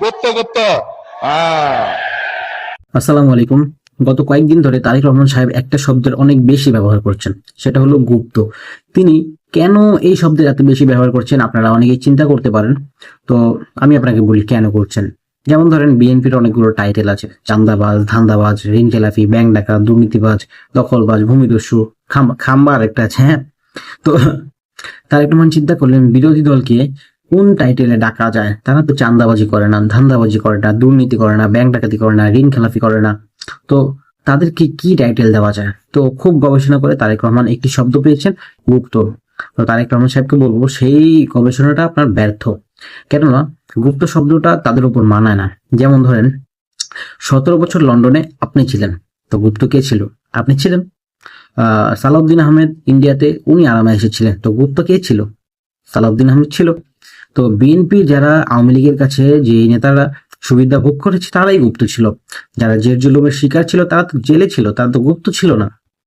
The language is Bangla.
গুপ্ত গুপ্ত। আহ আসসালামু আলাইকুম। গত কয়েকদিন ধরে তারেক রহমান সাহেব একটা শব্দের অনেক বেশি ব্যবহার করছেন, সেটা হলো গুপ্ত। তিনি কেন এই শব্দের এত বেশি ব্যবহার করছেন আপনারা অনেকেই চিন্তা করতে পারেন। তো আমি আপনাকে বলি কেন করছেন। যেমন ধরেন বিএনপির অনেকগুলো টাইটেল আছে: চাঁদাবাজ, ধান্দাবাজ, ঋণ খেলাপি, ব্যাংক ডাকাত, দুর্নীতিবাজ, দখলবাজ, ভূমিদস্যু, খাম্বার একটা আছে, হ্যাঁ। তো তারেক রহমান চিন্তা করলেন বিরোধী দলকে কোন টাইটেলে ডাকা যায়। তারা তো চাঁদাবাজি করে না, ধান্দাবাজি করে না, দুর্নীতি করে না, ব্যাংক ডাকাতি করে না, ঋণ খেলাপি করে না। তো তাদেরকে কি টাইটেল দেওয়া যায়? তো খুব গবেষণা করে তারেক রহমান একটি শব্দ পেয়েছেন, গুপ্ত। তো তারেক রহমান সাহেবকে বলবো সেই গবেষণাটা আপনার ব্যর্থ। কেননা গুপ্ত শব্দটা তাদের উপর মানায় না। যেমন ধরেন 17 বছর লন্ডনে আপনি ছিলেন, তো গুপ্ত কে ছিল? আপনি ছিলেন। সালাউদ্দিন আহমেদ ইন্ডিয়াতে উনি আরামে এসেছিলেন, তো গুপ্ত কে ছিল? সালাউদ্দিন আহমেদ ছিল। তো বিএনপি যারা আওয়ামী লীগের কাছে যে নেতারা সুবিধা ভোগ করেছে তারাই গুপ্ত ছিল। যারা জের জুলুমের শিকার ছিল তারা তো জেলে ছিল, তারা তো গুপ্ত ছিল না।